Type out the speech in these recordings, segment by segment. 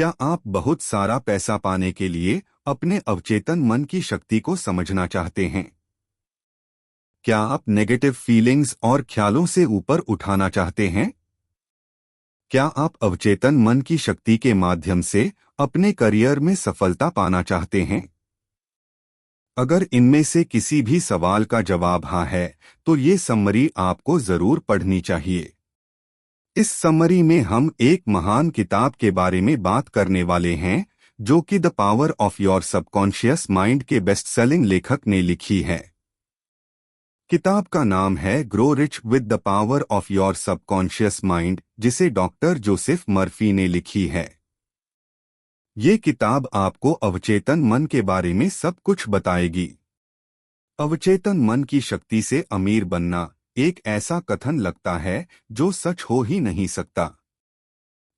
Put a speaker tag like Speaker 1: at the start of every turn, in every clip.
Speaker 1: क्या आप बहुत सारा पैसा पाने के लिए अपने अवचेतन मन की शक्ति को समझना चाहते हैं? क्या आप नेगेटिव फीलिंग्स और ख्यालों से ऊपर उठाना चाहते हैं? क्या आप अवचेतन मन की शक्ति के माध्यम से अपने करियर में सफलता पाना चाहते हैं? अगर इनमें से किसी भी सवाल का जवाब हाँ है, तो ये समरी आपको जरूर पढ़नी चाहिए। इस समरी में हम एक महान किताब के बारे में बात करने वाले हैं, जो कि the power of your subconscious mind के बेस्ट सेलिंग लेखक ने लिखी है। किताब का नाम है grow rich with the power of your subconscious mind, जिसे डॉक्टर जोसेफ मर्फी ने लिखी है। ये किताब आपको अवचेतन मन के बारे में सब कुछ बताएगी। अवचेतन मन की शक्ति से अमीर बनना एक ऐसा कथन लगता है जो सच हो ही नहीं सकता।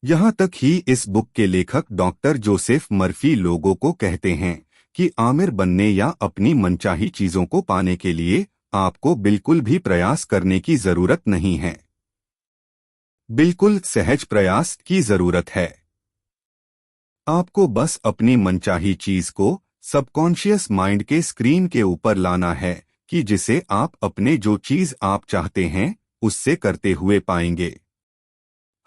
Speaker 1: यहाँ तक ही इस बुक के लेखक डॉक्टर जोसेफ मर्फी लोगों को कहते हैं कि आमिर बनने या अपनी मनचाही चीजों को पाने के लिए आपको बिल्कुल भी प्रयास करने की जरूरत नहीं है। बिल्कुल सहज प्रयास की जरूरत है। आपको बस अपनी मनचाही चीज को सबकॉन्शियस माइंड के स्क्रीन के ऊपर लाना है कि जिसे आप अपने जो चीज आप चाहते हैं उससे करते हुए पाएंगे।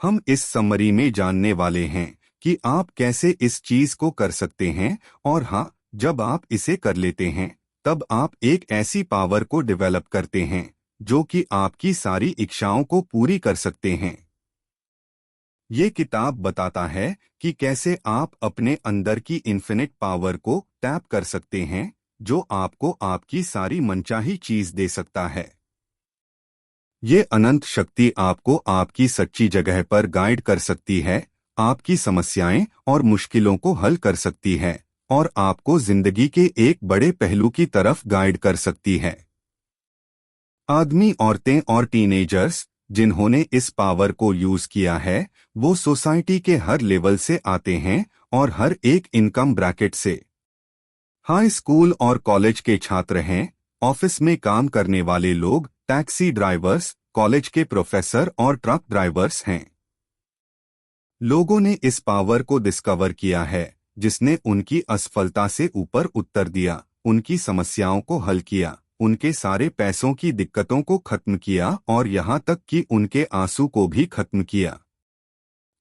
Speaker 1: हम इस समरी में जानने वाले हैं कि आप कैसे इस चीज को कर सकते हैं, और हाँ, जब आप इसे कर लेते हैं तब आप एक ऐसी पावर को डेवलप करते हैं जो कि आपकी सारी इच्छाओं को पूरी कर सकते हैं। ये किताब बताता है कि कैसे आप अपने अंदर की इन्फिनिट पावर को टैप कर सकते हैं, जो आपको आपकी सारी मनचाही चीज दे सकता है। ये अनंत शक्ति आपको आपकी सच्ची जगह पर गाइड कर सकती है, आपकी समस्याएं और मुश्किलों को हल कर सकती है और आपको जिंदगी के एक बड़े पहलू की तरफ गाइड कर सकती है। आदमी, औरतें और टीनेजर्स जिन्होंने इस पावर को यूज किया है, वो सोसाइटी के हर लेवल से आते हैं और हर एक इनकम ब्रैकेट से। हाई स्कूल और कॉलेज के छात्र हैं, ऑफिस में काम करने वाले लोग, टैक्सी ड्राइवर्स, कॉलेज के प्रोफेसर और ट्रक ड्राइवर्स हैं। लोगों ने इस पावर को डिस्कवर किया है, जिसने उनकी असफलता से ऊपर उत्तर दिया, उनकी समस्याओं को हल किया, उनके सारे पैसों की दिक्कतों को खत्म किया और यहाँ तक कि उनके आंसू को भी खत्म किया।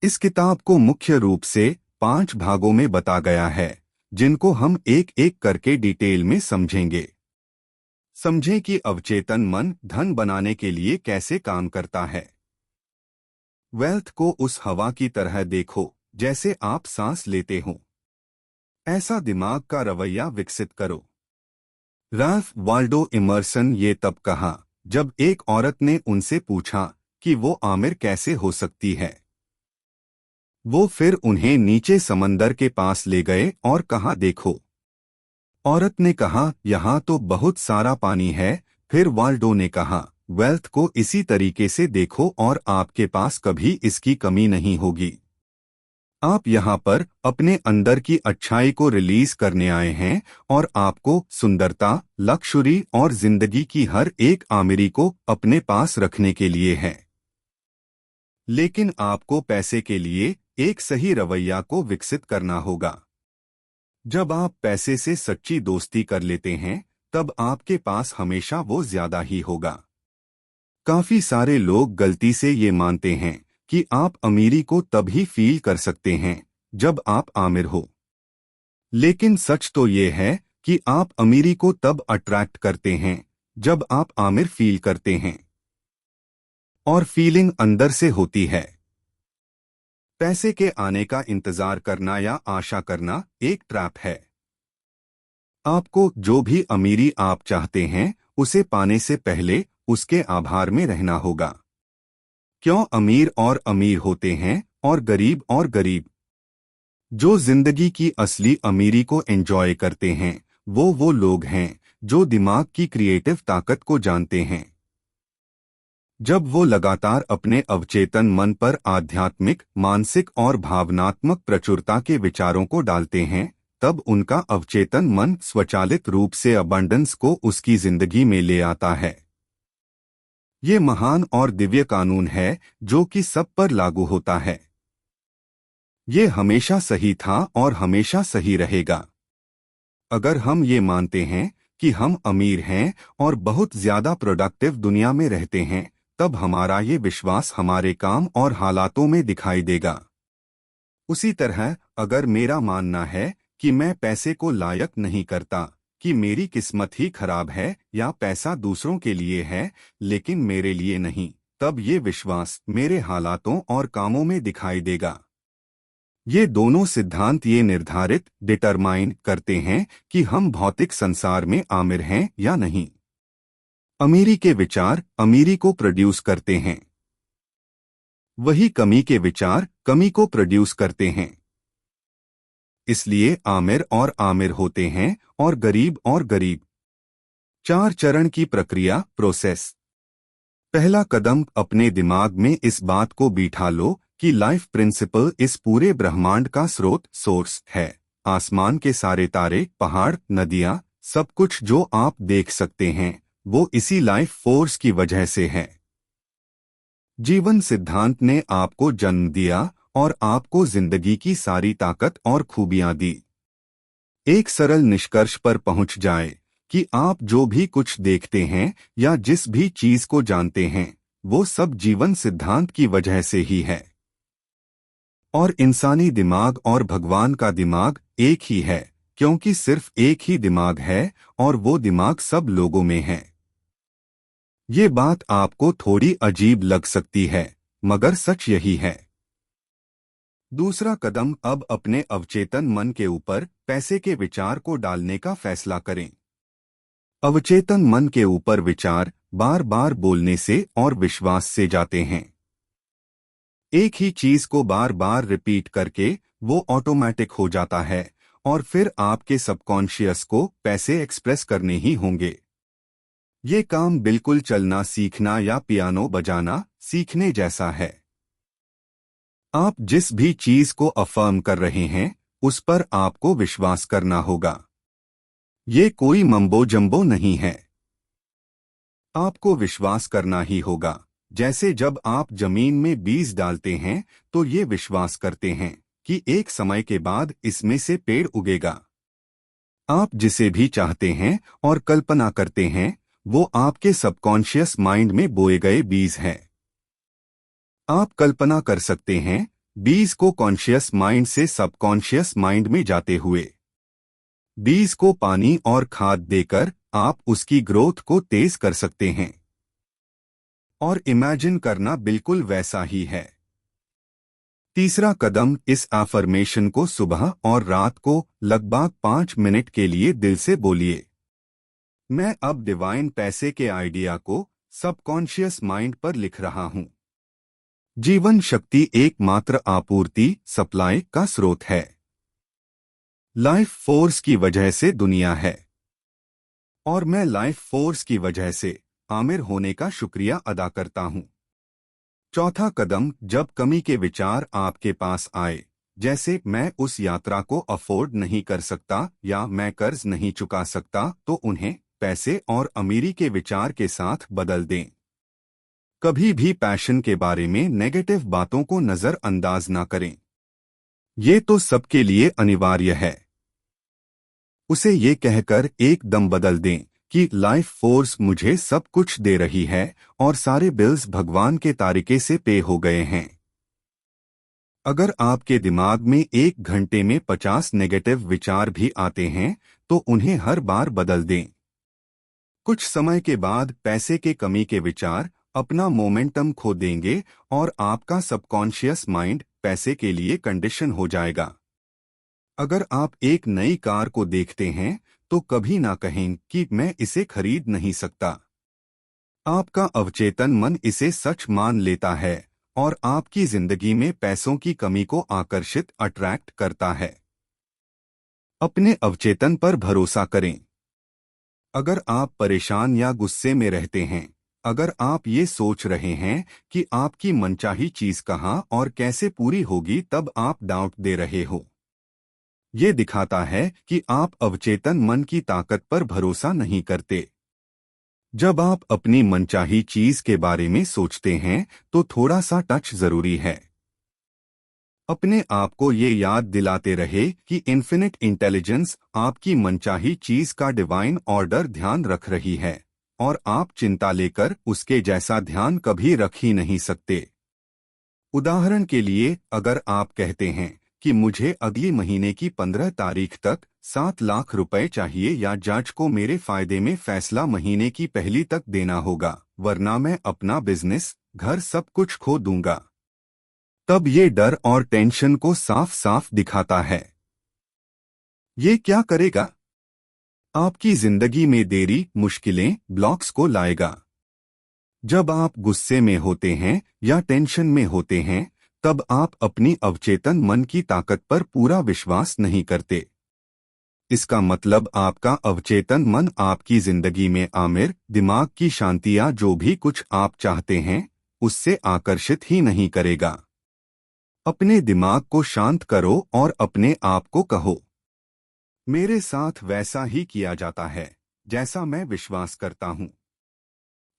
Speaker 1: इस किताब को मुख्य रूप से 5 भागों में बता गया है, जिनको हम एक एक करके डिटेल में समझेंगे। समझें कि अवचेतन मन धन बनाने के लिए कैसे काम करता है। वेल्थ को उस हवा की तरह देखो जैसे आप सांस लेते हो। ऐसा दिमाग का रवैया विकसित करो। राल्फ वाल्डो इमर्सन ये तब कहा जब एक औरत ने उनसे पूछा कि वो आमिर कैसे हो सकती है। वो फिर उन्हें नीचे समंदर के पास ले गए और कहा, देखो। औरत ने कहा, यहाँ तो बहुत सारा पानी है। फिर वाल्डो ने कहा, वेल्थ को इसी तरीके से देखो और आपके पास कभी इसकी कमी नहीं होगी। आप यहाँ पर अपने अंदर की अच्छाई को रिलीज करने आए हैं और आपको सुंदरता, लक्ष्युरी और जिंदगी की हर एक आमिरी को अपने पास रखने के लिए है। लेकिन आपको पैसे के लिए एक सही रवैया को विकसित करना होगा। जब आप पैसे से सच्ची दोस्ती कर लेते हैं, तब आपके पास हमेशा वो ज्यादा ही होगा। काफी सारे लोग गलती से ये मानते हैं कि आप अमीरी को तब ही फील कर सकते हैं जब आप आमिर हो। लेकिन सच तो ये है कि आप अमीरी को तब अट्रैक्ट करते हैं जब आप आमिर फील करते हैं। और फीलिंग अंदर से होती है। पैसे के आने का इंतजार करना या आशा करना एक ट्रैप है। आपको जो भी अमीरी आप चाहते हैं, उसे पाने से पहले उसके आभार में रहना होगा। क्यों अमीर और अमीर होते हैं और गरीब? जो जिंदगी की असली अमीरी को एंजॉय करते हैं, वो लोग हैं जो दिमाग की क्रिएटिव ताकत को जानते हैं। जब वो लगातार अपने अवचेतन मन पर आध्यात्मिक, मानसिक और भावनात्मक प्रचुरता के विचारों को डालते हैं, तब उनका अवचेतन मन स्वचालित रूप से अबंडेंस को उसकी जिंदगी में ले आता है। ये महान और दिव्य कानून है जो कि सब पर लागू होता है। ये हमेशा सही था और हमेशा सही रहेगा। अगर हम ये मानते हैं कि हम अमीर हैं और बहुत ज्यादा प्रोडक्टिव दुनिया में रहते हैं, तब हमारा ये विश्वास हमारे काम और हालातों में दिखाई देगा। उसी तरह अगर मेरा मानना है कि मैं पैसे को लायक नहीं करता, कि मेरी किस्मत ही खराब है या पैसा दूसरों के लिए है लेकिन मेरे लिए नहीं, तब ये विश्वास मेरे हालातों और कामों में दिखाई देगा। ये दोनों सिद्धांत ये निर्धारित डिटरमाइन करते हैं कि हम भौतिक संसार में आमिर हैं या नहीं। अमीरी के विचार अमीरी को प्रोड्यूस करते हैं, वही कमी के विचार कमी को प्रोड्यूस करते हैं। इसलिए आमिर और आमिर होते हैं और गरीब। 4 चरण की प्रक्रिया प्रोसेस। पहला कदम, अपने दिमाग में इस बात को बिठा लो कि लाइफ प्रिंसिपल इस पूरे ब्रह्मांड का स्रोत सोर्स है। आसमान के सारे तारे, पहाड़, नदियां, सब कुछ जो आप देख सकते हैं वो इसी लाइफ फोर्स की वजह से है। जीवन सिद्धांत ने आपको जन्म दिया और आपको जिंदगी की सारी ताकत और खूबियां दी। एक सरल निष्कर्ष पर पहुंच जाए कि आप जो भी कुछ देखते हैं या जिस भी चीज को जानते हैं वो सब जीवन सिद्धांत की वजह से ही है। और इंसानी दिमाग और भगवान का दिमाग एक ही है, क्योंकि सिर्फ एक ही दिमाग है और वो दिमाग सब लोगों में है। ये बात आपको थोड़ी अजीब लग सकती है, मगर सच यही है। दूसरा कदम, अब अपने अवचेतन मन के ऊपर पैसे के विचार को डालने का फैसला करें। अवचेतन मन के ऊपर विचार बार बार बोलने से और विश्वास से जाते हैं। एक ही चीज को बार बार रिपीट करके वो ऑटोमेटिक हो जाता है और फिर आपके सबकॉन्शियस को पैसे एक्सप्रेस करने ही होंगे। ये काम बिल्कुल चलना सीखना या पियानो बजाना सीखने जैसा है। आप जिस भी चीज को अफर्म कर रहे हैं उस पर आपको विश्वास करना होगा। ये कोई मम्बो जम्बो नहीं है, आपको विश्वास करना ही होगा। जैसे जब आप जमीन में बीज डालते हैं तो ये विश्वास करते हैं कि एक समय के बाद इसमें से पेड़ उगेगा। आप जिसे भी चाहते हैं और कल्पना करते हैं वो आपके सबकॉन्शियस माइंड में बोए गए बीज हैं। आप कल्पना कर सकते हैं बीज को कॉन्शियस माइंड से सबकॉन्शियस माइंड में जाते हुए। बीज को पानी और खाद देकर आप उसकी ग्रोथ को तेज कर सकते हैं। और इमेजिन करना बिल्कुल वैसा ही है। तीसरा कदम, इस एफर्मेशन को सुबह और रात को लगभग 5 मिनट के लिए दिल से बोलिए। मैं अब डिवाइन पैसे के आइडिया को सबकॉन्शियस माइंड पर लिख रहा हूं। जीवन शक्ति एकमात्र आपूर्ति सप्लाई का स्रोत है। लाइफ फोर्स की वजह से दुनिया है और मैं लाइफ फोर्स की वजह से आमिर होने का शुक्रिया अदा करता हूं। चौथा कदम, जब कमी के विचार आपके पास आए, जैसे मैं उस यात्रा को अफोर्ड नहीं कर सकता या मैं कर्ज नहीं चुका सकता, तो उन्हें पैसे और अमीरी के विचार के साथ बदल दें। कभी भी पैशन के बारे में नेगेटिव बातों को नजरअंदाज ना करें। ये तो सबके लिए अनिवार्य है। उसे ये कहकर एकदम बदल दें कि लाइफ फोर्स मुझे सब कुछ दे रही है और सारे बिल्स भगवान के तारिके से पे हो गए हैं। अगर आपके दिमाग में 1 घंटे में 50 नेगेटिव विचार भी आते हैं तो उन्हें हर बार बदल दें। कुछ समय के बाद पैसे के कमी के विचार अपना मोमेंटम खो देंगे और आपका सबकॉन्शियस माइंड पैसे के लिए कंडीशन हो जाएगा। अगर आप एक नई कार को देखते हैं तो कभी ना कहें कि मैं इसे खरीद नहीं सकता। आपका अवचेतन मन इसे सच मान लेता है और आपकी जिंदगी में पैसों की कमी को आकर्षित अट्रैक्ट करता है। अपने अवचेतन पर भरोसा करें। अगर आप परेशान या गुस्से में रहते हैं, अगर आप ये सोच रहे हैं कि आपकी मनचाही चीज कहाँ और कैसे पूरी होगी, तब आप डाउट दे रहे हो। ये दिखाता है कि आप अवचेतन मन की ताकत पर भरोसा नहीं करते। जब आप अपनी मनचाही चीज के बारे में सोचते हैं तो थोड़ा सा टच जरूरी है। अपने आप को ये याद दिलाते रहे कि इन्फिनिट इंटेलिजेंस आपकी मनचाही चीज का डिवाइन ऑर्डर ध्यान रख रही है और आप चिंता लेकर उसके जैसा ध्यान कभी रख ही नहीं सकते। उदाहरण के लिए, अगर आप कहते हैं कि मुझे अगली महीने की 15 तारीख तक 7 लाख रुपए चाहिए या जज को मेरे फायदे में फैसला महीने की पहली तक देना होगा, वरना मैं अपना बिजनेस, घर सब कुछ खो दूंगा, तब ये डर और टेंशन को साफ साफ दिखाता है। ये क्या करेगा? आपकी जिंदगी में देरी, मुश्किलें, ब्लॉक्स को लाएगा। जब आप गुस्से में होते हैं या टेंशन में होते हैं, तब आप अपनी अवचेतन मन की ताकत पर पूरा विश्वास नहीं करते। इसका मतलब आपका अवचेतन मन आपकी जिंदगी में आमिर, दिमाग की शांति या जो भी कुछ आप चाहते हैं, उससे आकर्षित ही नहीं करेगा। अपने दिमाग को शांत करो और अपने आप को कहो, मेरे साथ वैसा ही किया जाता है जैसा मैं विश्वास करता हूँ।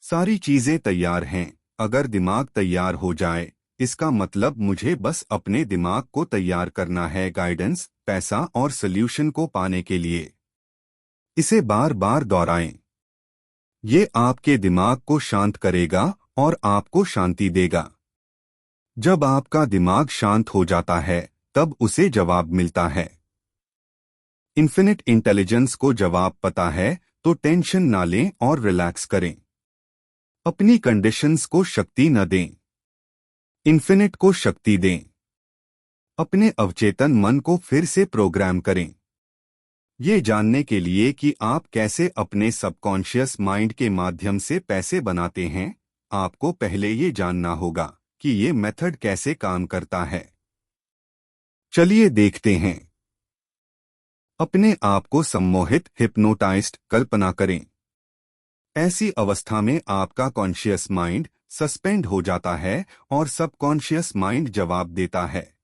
Speaker 1: सारी चीजें तैयार हैं। अगर दिमाग तैयार हो जाए, इसका मतलब मुझे बस अपने दिमाग को तैयार करना है गाइडेंस, पैसा और सल्यूशन को पाने के लिए। इसे बार बार दोहराएं। ये आपके दिमाग को शांत करेगा और आपको शांति देगा। जब आपका दिमाग शांत हो जाता है, तब उसे जवाब मिलता है। इन्फिनिट इंटेलिजेंस को जवाब पता है, तो टेंशन ना लें और रिलैक्स करें। अपनी कंडीशंस को शक्ति न दें, इन्फिनिट को शक्ति दें। अपने अवचेतन मन को फिर से प्रोग्राम करें। ये जानने के लिए कि आप कैसे अपने सबकॉन्शियस माइंड के माध्यम से पैसे बनाते हैं, आपको पहले ये जानना होगा कि ये मेथड कैसे काम करता है। चलिए देखते हैं। अपने आप को सम्मोहित, हिप्नोटाइज्ड कल्पना करें। ऐसी अवस्था में आपका कॉन्शियस माइंड सस्पेंड हो जाता है और सबकॉन्शियस माइंड जवाब देता है।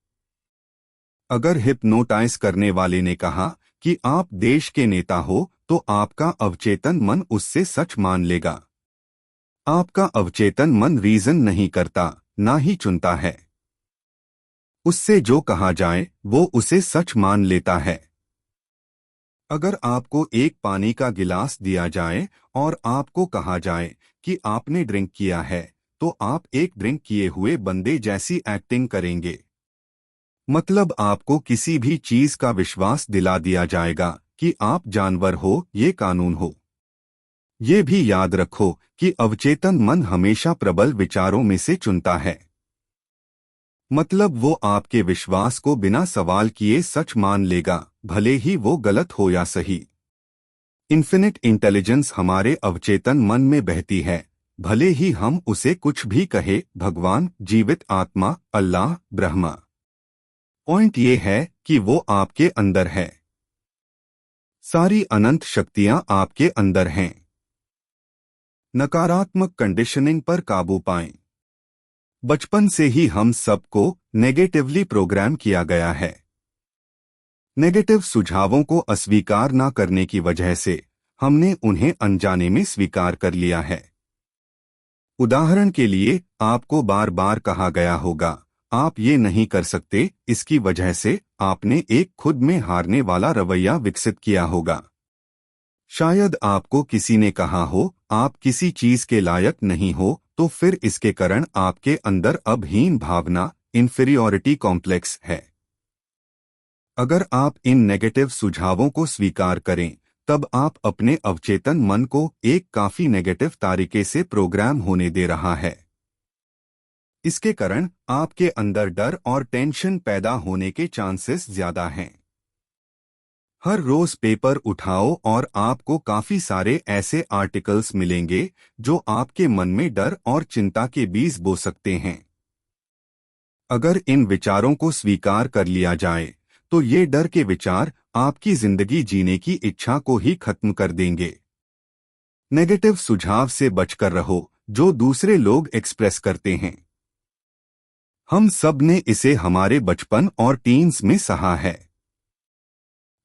Speaker 1: अगर हिप्नोटाइज करने वाले ने कहा कि आप देश के नेता हो, तो आपका अवचेतन मन उससे सच मान लेगा। आपका अवचेतन मन रीजन नहीं करता, ना ही चुनता है। उससे जो कहा जाए वो उसे सच मान लेता है। अगर आपको एक पानी का गिलास दिया जाए और आपको कहा जाए कि आपने ड्रिंक किया है, तो आप एक ड्रिंक किए हुए बंदे जैसी एक्टिंग करेंगे। मतलब आपको किसी भी चीज का विश्वास दिला दिया जाएगा कि आप जानवर हो, ये कानून हो। ये भी याद रखो कि अवचेतन मन हमेशा प्रबल विचारों में से चुनता है। मतलब वो आपके विश्वास को बिना सवाल किए सच मान लेगा, भले ही वो गलत हो या सही। इन्फिनिट इंटेलिजेंस हमारे अवचेतन मन में बहती है, भले ही हम उसे कुछ भी कहे, भगवान, जीवित आत्मा, अल्लाह, ब्रह्मा। पॉइंट ये है कि वो आपके अंदर है। सारी अनंत शक्तियां आपके अंदर हैं। नकारात्मक कंडीशनिंग पर काबू पाएं। बचपन से ही हम सबको नेगेटिवली प्रोग्राम किया गया है। नेगेटिव सुझावों को अस्वीकार न करने की वजह से हमने उन्हें अनजाने में स्वीकार कर लिया है। उदाहरण के लिए, आपको बार बार कहा गया होगा, आप ये नहीं कर सकते, इसकी वजह से आपने एक खुद में हारने वाला रवैया विकसित किया होगा। शायद आपको किसी ने कहा हो, आप किसी चीज के लायक नहीं हो, तो फिर इसके कारण आपके अंदर अब हीन भावना, इंफीरियॉरिटी कॉम्प्लेक्स है। अगर आप इन नेगेटिव सुझावों को स्वीकार करें, तब आप अपने अवचेतन मन को एक काफी नेगेटिव तरीके से प्रोग्राम होने दे रहा है। इसके कारण आपके अंदर डर और टेंशन पैदा होने के चांसेस ज्यादा हैं। हर रोज पेपर उठाओ और आपको काफी सारे ऐसे आर्टिकल्स मिलेंगे जो आपके मन में डर और चिंता के बीज बो सकते हैं। अगर इन विचारों को स्वीकार कर लिया जाए, तो ये डर के विचार आपकी जिंदगी जीने की इच्छा को ही खत्म कर देंगे। नेगेटिव सुझाव से बचकर रहो जो दूसरे लोग एक्सप्रेस करते हैं। हम सब ने इसे हमारे बचपन और टीन्स में सहा है।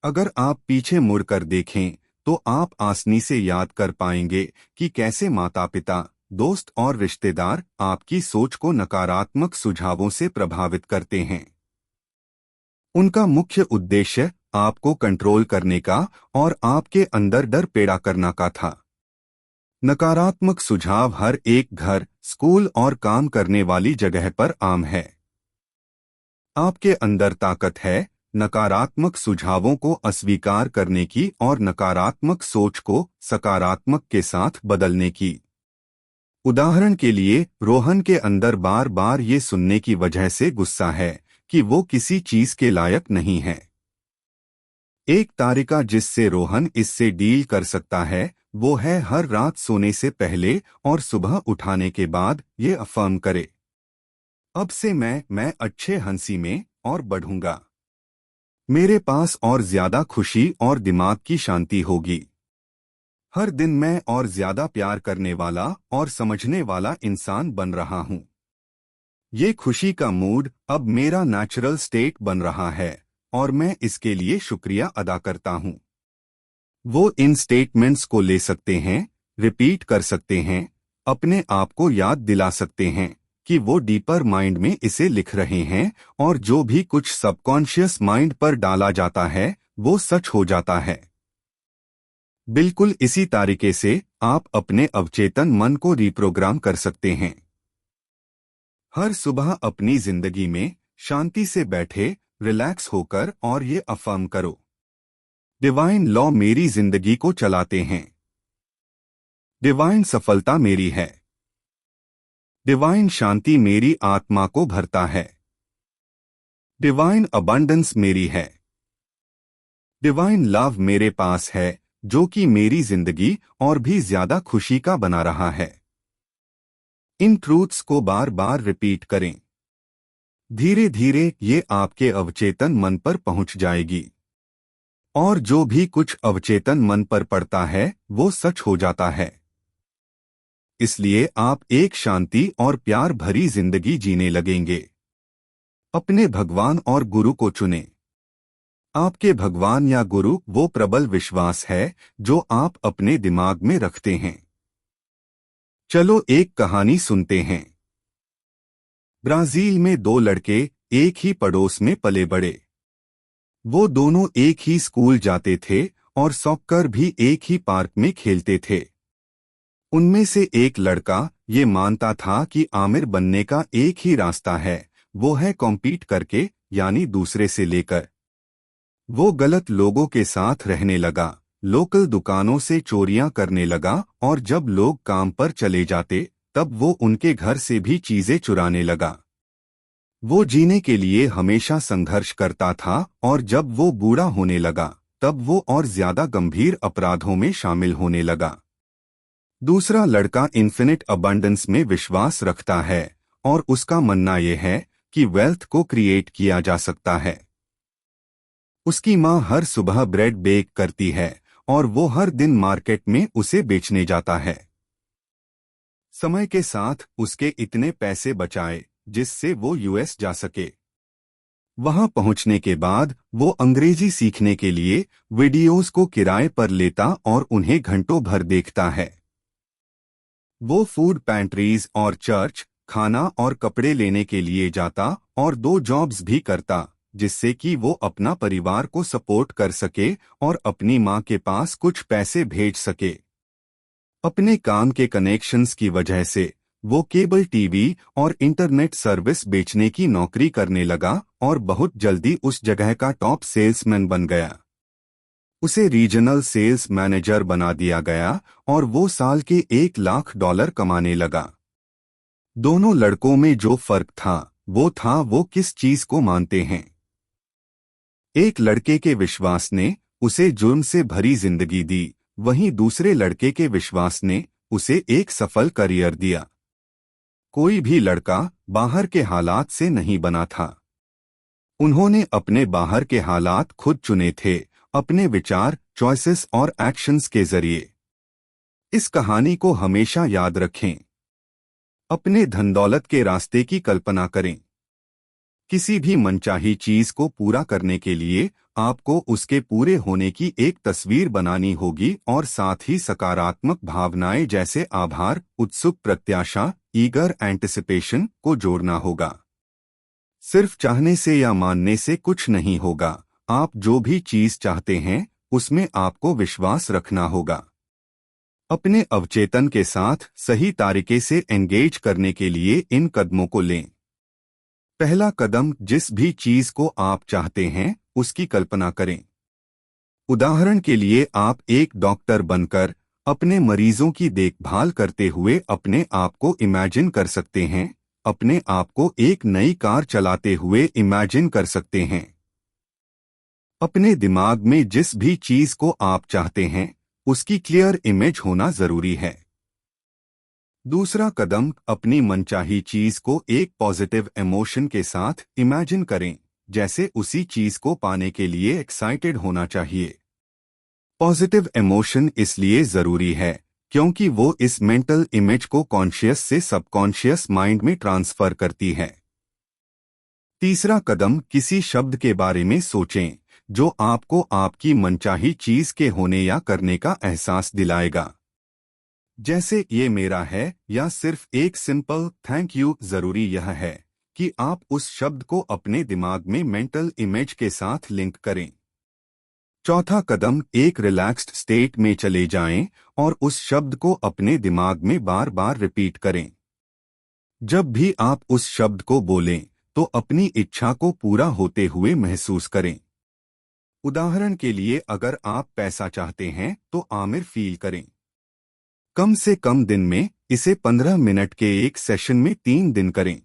Speaker 1: अगर आप पीछे मुड़कर देखें, तो आप आसानी से याद कर पाएंगे कि कैसे माता-पिता, दोस्त और रिश्तेदार आपकी सोच को नकारात्मक सुझावों से प्रभावित करते हैं। उनका मुख्य उद्देश्य आपको कंट्रोल करने का और आपके अंदर डर पैदा करना का था। नकारात्मक सुझाव हर एक घर, स्कूल और काम करने वाली जगह पर आम है। आपके अंदर ताकत है नकारात्मक सुझावों को अस्वीकार करने की और नकारात्मक सोच को सकारात्मक के साथ बदलने की। उदाहरण के लिए, रोहन के अंदर बार बार ये सुनने की वजह से गुस्सा है कि वो किसी चीज के लायक नहीं है। एक तरीका जिससे रोहन इससे डील कर सकता है वो है हर रात सोने से पहले और सुबह उठाने के बाद ये अफर्म करे, अब से मैं अच्छे हंसी में और बढ़ूंगा। मेरे पास और ज्यादा खुशी और दिमाग की शांति होगी। हर दिन मैं और ज्यादा प्यार करने वाला और समझने वाला इंसान बन रहा हूं। ये खुशी का मूड अब मेरा नेचुरल स्टेट बन रहा है और मैं इसके लिए शुक्रिया अदा करता हूं। वो इन स्टेटमेंट्स को ले सकते हैं, रिपीट कर सकते हैं, अपने आप को याद दिला सकते हैं कि वो डीपर माइंड में इसे लिख रहे हैं और जो भी कुछ सबकॉन्शियस माइंड पर डाला जाता है वो सच हो जाता है। बिल्कुल इसी तरीके से आप अपने अवचेतन मन को रिप्रोग्राम कर सकते हैं। हर सुबह अपनी जिंदगी में शांति से बैठे, रिलैक्स होकर और ये अफर्म करो, डिवाइन लॉ मेरी जिंदगी को चलाते हैं। डिवाइन सफलता मेरी है। डिवाइन शांति मेरी आत्मा को भरता है। डिवाइन अबंडेंस मेरी है। डिवाइन लव मेरे पास है जो कि मेरी जिंदगी और भी ज्यादा खुशी का बना रहा है। इन ट्रूथ्स को बार बार रिपीट करें। धीरे धीरे ये आपके अवचेतन मन पर पहुंच जाएगी और जो भी कुछ अवचेतन मन पर पड़ता है वो सच हो जाता है। इसलिए आप एक शांति और प्यार भरी जिंदगी जीने लगेंगे। अपने भगवान और गुरु को चुनें। आपके भगवान या गुरु वो प्रबल विश्वास है जो आप अपने दिमाग में रखते हैं। चलो एक कहानी सुनते हैं। ब्राजील में दो लड़के एक ही पड़ोस में पले बड़े। वो दोनों एक ही स्कूल जाते थे और सॉकर भी एक ही पार्क में खेलते थे। उनमें से एक लड़का ये मानता था कि आमिर बनने का एक ही रास्ता है, वो है कॉम्पीट करके, यानी दूसरे से लेकर। वो गलत लोगों के साथ रहने लगा, लोकल दुकानों से चोरियां करने लगा और जब लोग काम पर चले जाते तब वो उनके घर से भी चीजें चुराने लगा। वो जीने के लिए हमेशा संघर्ष करता था और जब वो बूढ़ा होने लगा तब वो और ज्यादा गंभीर अपराधों में शामिल होने लगा। दूसरा लड़का इन्फिनिट अबंडेंस में विश्वास रखता है और उसका मानना यह है कि वेल्थ को क्रिएट किया जा सकता है। उसकी माँ हर सुबह ब्रेड बेक करती है और वो हर दिन मार्केट में उसे बेचने जाता है। समय के साथ उसके इतने पैसे बचाए जिससे वो यूएस जा सके। वहां पहुंचने के बाद वो अंग्रेजी सीखने के लिए वीडियोस को किराए पर लेता और उन्हें घंटों भर देखता है। वो फूड पैंट्रीज और चर्च, खाना और कपड़े लेने के लिए जाता और 2 जॉब्स भी करता जिससे कि वो अपना परिवार को सपोर्ट कर सके और अपनी माँ के पास कुछ पैसे भेज सके। अपने काम के कनेक्शंस की वजह से वो केबल टीवी और इंटरनेट सर्विस बेचने की नौकरी करने लगा और बहुत जल्दी उस जगह का टॉप सेल्समैन बन गया। उसे रीजनल सेल्स मैनेजर बना दिया गया और वो साल के $1,00,000 कमाने लगा। दोनों लड़कों में जो फर्क था वो किस चीज को मानते हैं। एक लड़के के विश्वास ने उसे जुर्म से भरी जिंदगी दी, वहीं दूसरे लड़के के विश्वास ने उसे एक सफल करियर दिया। कोई भी लड़का बाहर के हालात से नहीं बना था। उन्होंने अपने बाहर के हालात खुद चुने थे, अपने विचार, चॉइसेस और एक्शंस के जरिए। इस कहानी को हमेशा याद रखें। अपने धन दौलत के रास्ते की कल्पना करें। किसी भी मनचाही चीज को पूरा करने के लिए आपको उसके पूरे होने की एक तस्वीर बनानी होगी और साथ ही सकारात्मक भावनाएं जैसे आभार, उत्सुक प्रत्याशा, ईगर एंटिसिपेशन को जोड़ना होगा। सिर्फ चाहने से या मानने से कुछ नहीं होगा। आप जो भी चीज चाहते हैं उसमें आपको विश्वास रखना होगा। अपने अवचेतन के साथ सही तरीके से एंगेज करने के लिए इन कदमों को लें। पहला कदम, जिस भी चीज को आप चाहते हैं उसकी कल्पना करें। उदाहरण के लिए आप एक डॉक्टर बनकर अपने मरीजों की देखभाल करते हुए अपने आप को इमेजिन कर सकते हैं। अपने आप को एक नई कार चलाते हुए इमेजिन कर सकते हैं। अपने दिमाग में जिस भी चीज को आप चाहते हैं उसकी क्लियर इमेज होना जरूरी है। दूसरा कदम, अपनी मनचाही चीज को एक पॉजिटिव इमोशन के साथ इमेजिन करें, जैसे उसी चीज को पाने के लिए एक्साइटेड होना चाहिए। पॉजिटिव इमोशन इसलिए जरूरी है क्योंकि वो इस मेंटल इमेज को कॉन्शियस से सबकॉन्शियस माइंड में ट्रांसफर करती है। तीसरा कदम, किसी शब्द के बारे में सोचें जो आपको आपकी मनचाही चीज के होने या करने का एहसास दिलाएगा, जैसे ये मेरा है या सिर्फ एक सिंपल थैंक यू। जरूरी यह है कि आप उस शब्द को अपने दिमाग में मेंटल इमेज के साथ लिंक करें। चौथा कदम, एक रिलैक्स्ड स्टेट में चले जाएं और उस शब्द को अपने दिमाग में बार बार रिपीट करें। जब भी आप उस शब्द को बोलें तो अपनी इच्छा को पूरा होते हुए महसूस करें। उदाहरण के लिए, अगर आप पैसा चाहते हैं तो आमिर फील करें। कम से कम दिन में इसे 15 मिनट के एक सेशन में 3 दिन करें।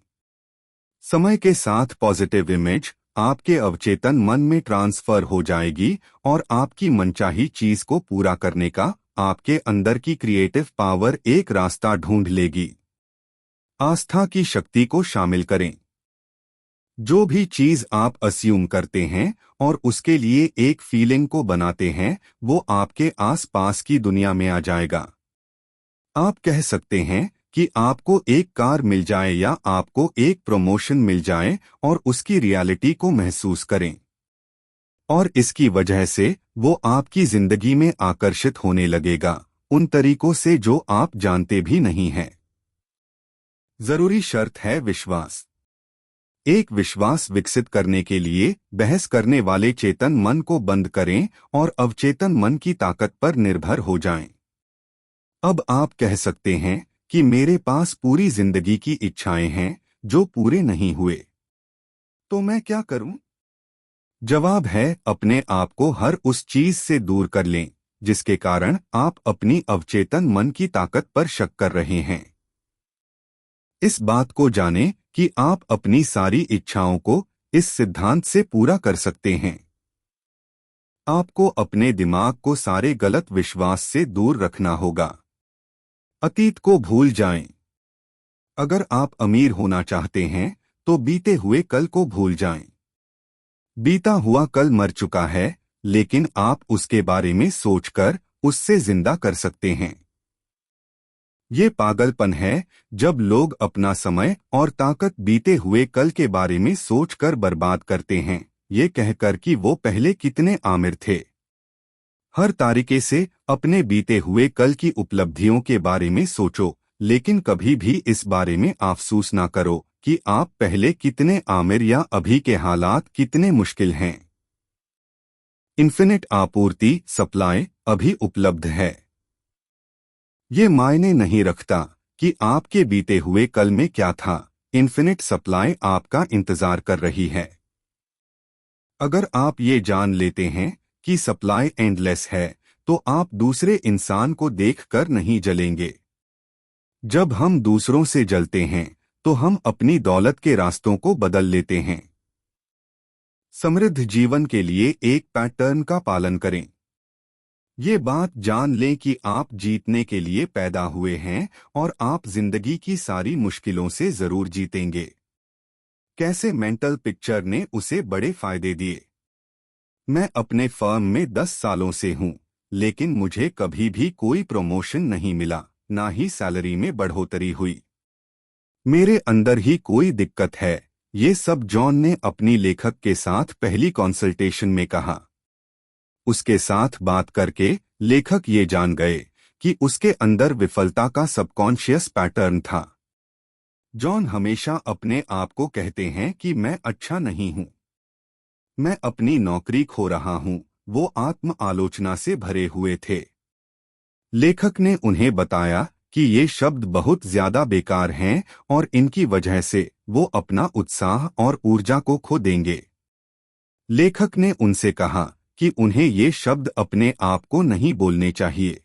Speaker 1: समय के साथ पॉजिटिव इमेज आपके अवचेतन मन में ट्रांसफर हो जाएगी और आपकी मनचाही चीज को पूरा करने का आपके अंदर की क्रिएटिव पावर एक रास्ता ढूंढ लेगी। आस्था की शक्ति को शामिल करें। जो भी चीज आप अस्यूम करते हैं और उसके लिए एक फीलिंग को बनाते हैं वो आपके आसपास की दुनिया में आ जाएगा। आप कह सकते हैं कि आपको एक कार मिल जाए या आपको एक प्रमोशन मिल जाए और उसकी रियलिटी को महसूस करें, और इसकी वजह से वो आपकी जिंदगी में आकर्षित होने लगेगा उन तरीकों से जो आप जानते भी नहीं हैं। जरूरी शर्त है विश्वास। एक विश्वास विकसित करने के लिए बहस करने वाले चेतन मन को बंद करें और अवचेतन मन की ताकत पर निर्भर हो जाएं। अब आप कह सकते हैं कि मेरे पास पूरी जिंदगी की इच्छाएं हैं जो पूरे नहीं हुए, तो मैं क्या करूं? जवाब है, अपने आप को हर उस चीज से दूर कर लें जिसके कारण आप अपनी अवचेतन मन की ताकत पर शक कर रहे हैं। इस बात को जानें कि आप अपनी सारी इच्छाओं को इस सिद्धांत से पूरा कर सकते हैं। आपको अपने दिमाग को सारे गलत विश्वास से दूर रखना होगा। अतीत को भूल जाएं। अगर आप अमीर होना चाहते हैं तो बीते हुए कल को भूल जाएं। बीता हुआ कल मर चुका है, लेकिन आप उसके बारे में सोचकर उससे जिंदा कर सकते हैं। ये पागलपन है जब लोग अपना समय और ताकत बीते हुए कल के बारे में सोचकर बर्बाद करते हैं, ये कहकर कि वो पहले कितने आमिर थे। हर तरीके से अपने बीते हुए कल की उपलब्धियों के बारे में सोचो, लेकिन कभी भी इस बारे में अफसोस ना करो कि आप पहले कितने आमिर या अभी के हालात कितने मुश्किल हैं। इन्फिनिट आपूर्ति सप्लाई अभी उपलब्ध है। ये मायने नहीं रखता कि आपके बीते हुए कल में क्या था, इन्फिनिट सप्लाई आपका इंतजार कर रही है। अगर आप ये जान लेते हैं कि सप्लाई एंडलेस है तो आप दूसरे इंसान को देखकर नहीं जलेंगे। जब हम दूसरों से जलते हैं तो हम अपनी दौलत के रास्तों को बदल लेते हैं। समृद्ध जीवन के लिए एक पैटर्न का पालन करें। ये बात जान लें कि आप जीतने के लिए पैदा हुए हैं और आप जिंदगी की सारी मुश्किलों से जरूर जीतेंगे। कैसे मेंटल पिक्चर ने उसे बड़े फायदे दिए। मैं अपने फर्म में 10 सालों से हूं, लेकिन मुझे कभी भी कोई प्रमोशन नहीं मिला, ना ही सैलरी में बढ़ोतरी हुई। मेरे अंदर ही कोई दिक्कत है, ये सब जॉन ने अपनी लेखक के साथ पहली कंसल्टेशन में कहा। उसके साथ बात करके लेखक ये जान गए कि उसके अंदर विफलता का सबकॉन्शियस पैटर्न था। जॉन हमेशा अपने आप को कहते हैं कि मैं अच्छा नहीं हूं, मैं अपनी नौकरी खो रहा हूं। वो आत्म आलोचना से भरे हुए थे। लेखक ने उन्हें बताया कि ये शब्द बहुत ज्यादा बेकार हैं और इनकी वजह से वो अपना उत्साह और ऊर्जा को खो देंगे। लेखक ने उनसे कहा कि उन्हें ये शब्द अपने आप को नहीं बोलने चाहिए।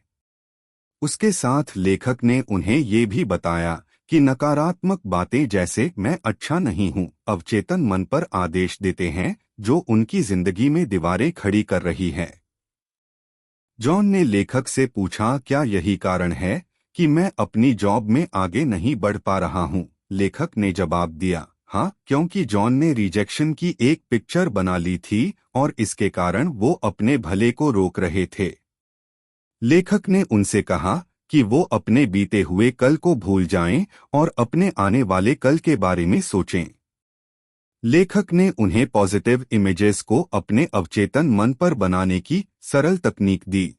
Speaker 1: उसके साथ लेखक ने उन्हें ये भी बताया कि नकारात्मक बातें जैसे मैं अच्छा नहीं हूं अवचेतन मन पर आदेश देते हैं जो उनकी जिंदगी में दीवारें खड़ी कर रही है। जॉन ने लेखक से पूछा, क्या यही कारण है कि मैं अपनी जॉब में आगे नहीं बढ़ पा रहा हूं? लेखक ने जवाब दिया, हाँ, क्योंकि जॉन ने रिजेक्शन की एक पिक्चर बना ली थी और इसके कारण वो अपने भले को रोक रहे थे। लेखक ने उनसे कहा कि वो अपने बीते हुए कल को भूल जाएं और अपने आने वाले कल के बारे में सोचें। लेखक ने उन्हें पॉजिटिव इमेजेस को अपने अवचेतन मन पर बनाने की सरल तकनीक दी।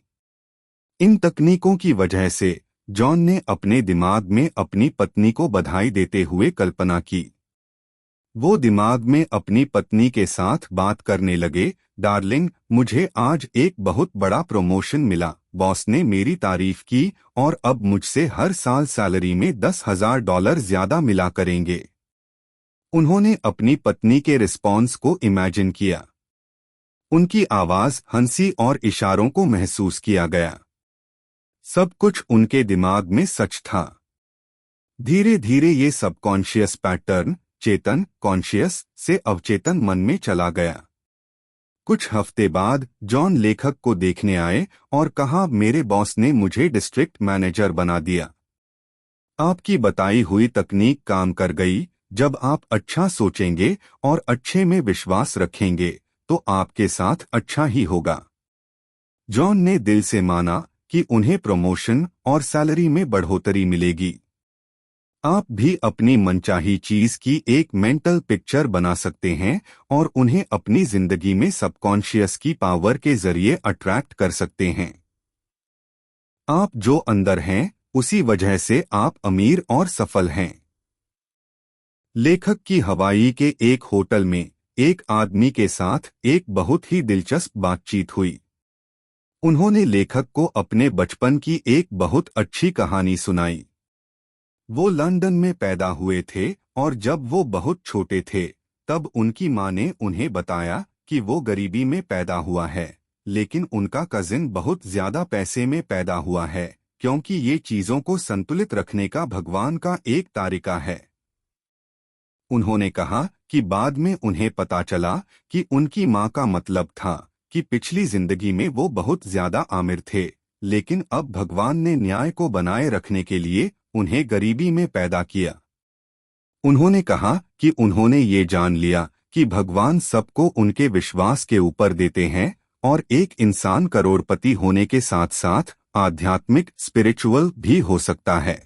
Speaker 1: इन तकनीकों की वजह से जॉन ने अपने दिमाग में अपनी पत्नी को बधाई देते हुए कल्पना की। वो दिमाग में अपनी पत्नी के साथ बात करने लगे, डार्लिंग, मुझे आज एक बहुत बड़ा प्रमोशन मिला, बॉस ने मेरी तारीफ की और अब मुझसे हर साल सैलरी में $10,000 ज्यादा मिला करेंगे। उन्होंने अपनी पत्नी के रिस्पॉन्स को इमेजिन किया। उनकी आवाज, हंसी और इशारों को महसूस किया गया। सब कुछ उनके दिमाग में सच था। धीरे धीरे ये सबकॉन्शियस पैटर्न चेतन कॉन्शियस से अवचेतन मन में चला गया। कुछ हफ्ते बाद जॉन लेखक को देखने आए और कहा, मेरे बॉस ने मुझे डिस्ट्रिक्ट मैनेजर बना दिया। आपकी बताई हुई तकनीक काम कर गई। जब आप अच्छा सोचेंगे और अच्छे में विश्वास रखेंगे तो आपके साथ अच्छा ही होगा। जॉन ने दिल से माना कि उन्हें प्रमोशन और सैलरी में बढ़ोतरी मिलेगी। आप भी अपनी मनचाही चीज की एक मेंटल पिक्चर बना सकते हैं और उन्हें अपनी जिंदगी में सबकॉन्शियस की पावर के जरिए अट्रैक्ट कर सकते हैं। आप जो अंदर हैं उसी वजह से आप अमीर और सफल हैं। लेखक की हवाई के एक होटल में एक आदमी के साथ एक बहुत ही दिलचस्प बातचीत हुई। उन्होंने लेखक को अपने बचपन की एक बहुत अच्छी कहानी सुनाई। वो लंदन में पैदा हुए थे और जब वो बहुत छोटे थे तब उनकी माँ ने उन्हें बताया कि वो गरीबी में पैदा हुआ है, लेकिन उनका कजिन बहुत ज्यादा पैसे में पैदा हुआ है, क्योंकि ये चीजों को संतुलित रखने का भगवान का एक तरीका है। उन्होंने कहा कि बाद में उन्हें पता चला कि उनकी माँ का मतलब था कि पिछली जिंदगी में वो बहुत ज्यादा आमिर थे, लेकिन अब भगवान ने न्याय को बनाए रखने के लिए उन्हें गरीबी में पैदा किया। उन्होंने कहा कि उन्होंने ये जान लिया कि भगवान सबको उनके विश्वास के ऊपर देते हैं और एक इंसान करोड़पति होने के साथ साथ आध्यात्मिक स्पिरिचुअल भी हो सकता है।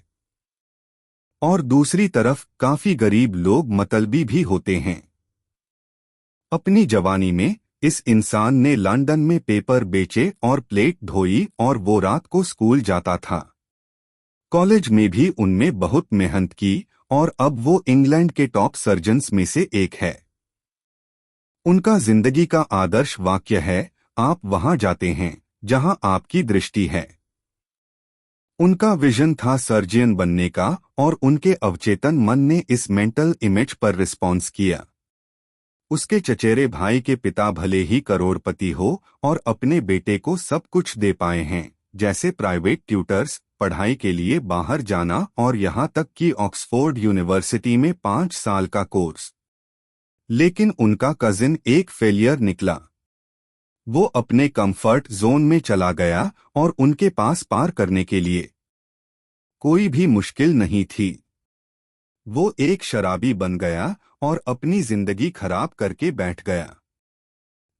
Speaker 1: और दूसरी तरफ काफी गरीब लोग मतलबी भी होते हैं। अपनी जवानी में इस इंसान ने लंदन में पेपर बेचे और प्लेट धोई और वो रात को स्कूल जाता था। कॉलेज में भी उनमें बहुत मेहनत की और अब वो इंग्लैंड के टॉप सर्जन्स में से एक है। उनका जिंदगी का आदर्श वाक्य है, आप वहां जाते हैं जहां आपकी दृष्टि है। उनका विजन था सर्जियन बनने का और उनके अवचेतन मन ने इस मेंटल इमेज पर रिस्पॉन्स किया। उसके चचेरे भाई के पिता भले ही करोड़पति हो और अपने बेटे को सब कुछ दे पाए हैं, जैसे प्राइवेट ट्यूटर्स, पढ़ाई के लिए बाहर जाना और यहाँ तक कि ऑक्सफोर्ड यूनिवर्सिटी में 5 साल का कोर्स। लेकिन उनका कजिन एक फेलियर निकला। वो अपने कंफर्ट जोन में चला गया और उनके पास पार करने के लिए कोई भी मुश्किल नहीं थी। वो एक शराबी बन गया और अपनी जिंदगी खराब करके बैठ गया।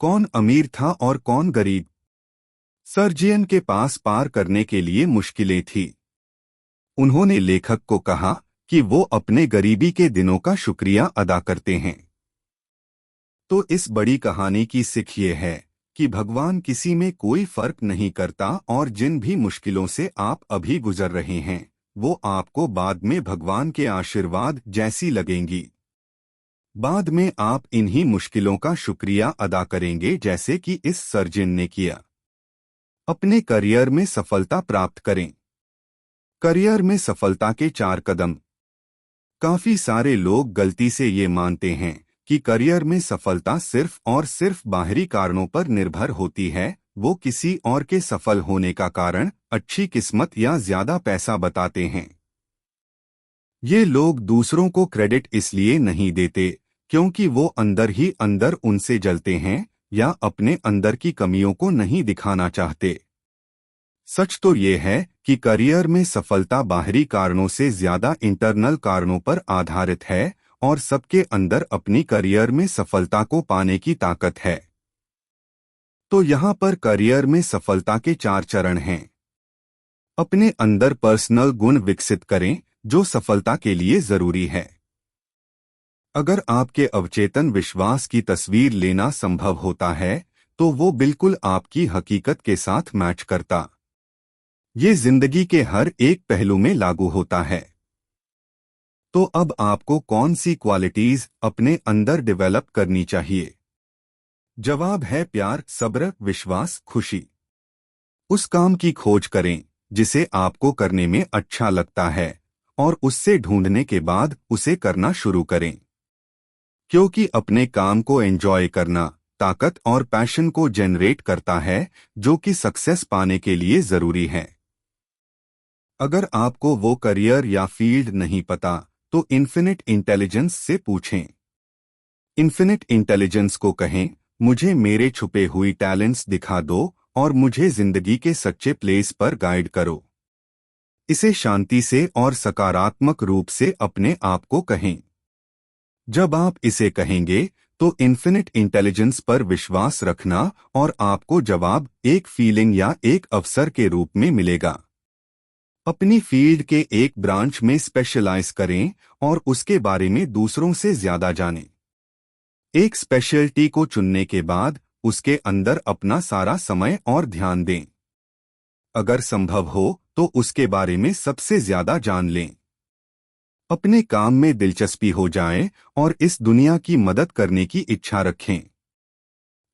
Speaker 1: कौन अमीर था और कौन गरीब? सर्जियन के पास पार करने के लिए मुश्किलें थी। उन्होंने लेखक को कहा कि वो अपने गरीबी के दिनों का शुक्रिया अदा करते हैं। तो इस बड़ी कहानी की सीख ये है कि भगवान किसी में कोई फर्क नहीं करता और जिन भी मुश्किलों से आप अभी गुजर रहे हैं वो आपको बाद में भगवान के आशीर्वाद जैसी लगेंगी। बाद में आप इन्हीं मुश्किलों का शुक्रिया अदा करेंगे, जैसे कि इस सर्जन ने किया। अपने करियर में सफलता प्राप्त करें। करियर में सफलता के 4 कदम। काफी सारे लोग गलती से ये मानते हैं कि करियर में सफलता सिर्फ और सिर्फ बाहरी कारणों पर निर्भर होती है। वो किसी और के सफल होने का कारण अच्छी किस्मत या ज्यादा पैसा बताते हैं। ये लोग दूसरों को क्रेडिट इसलिए नहीं देते क्योंकि वो अंदर ही अंदर उनसे जलते हैं या अपने अंदर की कमियों को नहीं दिखाना चाहते। सच तो ये है कि करियर में सफलता बाहरी कारणों से ज्यादा इंटरनल कारणों पर आधारित है और सबके अंदर अपनी करियर में सफलता को पाने की ताकत है। तो यहाँ पर करियर में सफलता के 4 चरण हैं। अपने अंदर पर्सनल गुण विकसित करें जो सफलता के लिए जरूरी है। अगर आपके अवचेतन विश्वास की तस्वीर लेना संभव होता है तो वो बिल्कुल आपकी हकीकत के साथ मैच करता। ये जिंदगी के हर एक पहलू में लागू होता है। तो अब आपको कौन सी क्वालिटीज अपने अंदर डेवलप करनी चाहिए? जवाब है प्यार, सब्र, विश्वास, खुशी। उस काम की खोज करें जिसे आपको करने में अच्छा लगता है और उससे ढूंढने के बाद उसे करना शुरू करें, क्योंकि अपने काम को एंजॉय करना ताकत और पैशन को जनरेट करता है जो कि सक्सेस पाने के लिए जरूरी है। अगर आपको वो करियर या फील्ड नहीं पता तो इन्फिनिट इंटेलिजेंस से पूछें। इन्फिनिट इंटेलिजेंस को कहें, मुझे मेरे छुपे हुई टैलेंट्स दिखा दो और मुझे जिंदगी के सच्चे प्लेस पर गाइड करो। इसे शांति से और सकारात्मक रूप से अपने आप को कहें। जब आप इसे कहेंगे तो इन्फिनिट इंटेलिजेंस पर विश्वास रखना और आपको जवाब एक फीलिंग या एक अवसर के रूप में मिलेगा। अपनी फील्ड के एक ब्रांच में स्पेशलाइज करें और उसके बारे में दूसरों से ज्यादा जानें। एक स्पेशलिटी को चुनने के बाद उसके अंदर अपना सारा समय और ध्यान दें। अगर संभव हो तो उसके बारे में सबसे ज्यादा जान लें। अपने काम में दिलचस्पी हो जाए और इस दुनिया की मदद करने की इच्छा रखें।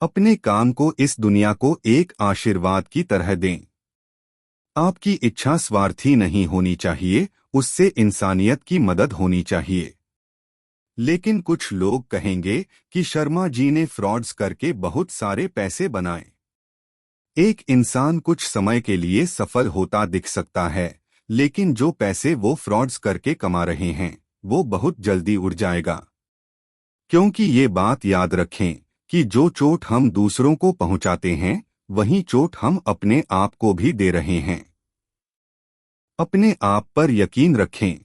Speaker 1: अपने काम को इस दुनिया को एक आशीर्वाद की तरह दें। आपकी इच्छा स्वार्थी नहीं होनी चाहिए, उससे इंसानियत की मदद होनी चाहिए। लेकिन कुछ लोग कहेंगे कि शर्मा जी ने फ्रॉड्स करके बहुत सारे पैसे बनाए। एक इंसान कुछ समय के लिए सफल होता दिख सकता है, लेकिन जो पैसे वो फ्रॉड्स करके कमा रहे हैं वो बहुत जल्दी उड़ जाएगा। क्योंकि ये बात याद रखें कि जो चोट हम दूसरों को पहुंचाते हैं वही चोट हम अपने आप को भी दे रहे हैं। अपने आप पर यकीन रखें।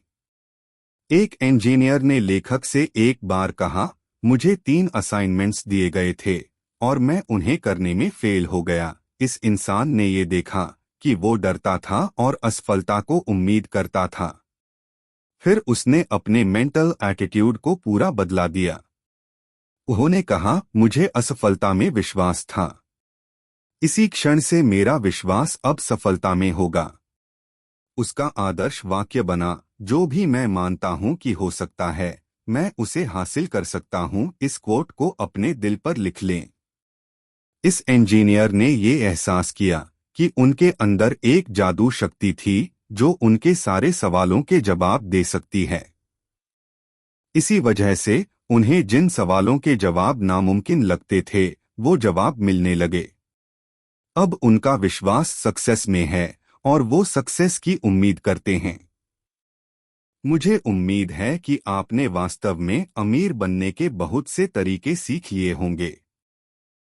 Speaker 1: एक इंजीनियर ने लेखक से एक बार कहा, मुझे 3 असाइनमेंट्स दिए गए थे और मैं उन्हें करने में फेल हो गया। इस इंसान ने ये देखा कि वो डरता था और असफलता को उम्मीद करता था। फिर उसने अपने मेंटल एटीट्यूड को पूरा बदला दिया। उन्होंने कहा, मुझे असफलता में विश्वास था, इसी क्षण से मेरा विश्वास अब सफलता में होगा। उसका आदर्श वाक्य बना, जो भी मैं मानता हूं कि हो सकता है मैं उसे हासिल कर सकता हूं। इस कोट को अपने दिल पर लिख लें। इस इंजीनियर ने ये एहसास किया कि उनके अंदर एक जादू शक्ति थी जो उनके सारे सवालों के जवाब दे सकती है। इसी वजह से उन्हें जिन सवालों के जवाब नामुमकिन लगते थे वो जवाब मिलने लगे। अब उनका विश्वास सक्सेस में है और वो सक्सेस की उम्मीद करते हैं। मुझे उम्मीद है कि आपने वास्तव में अमीर बनने के बहुत से तरीके सीख लिए होंगे।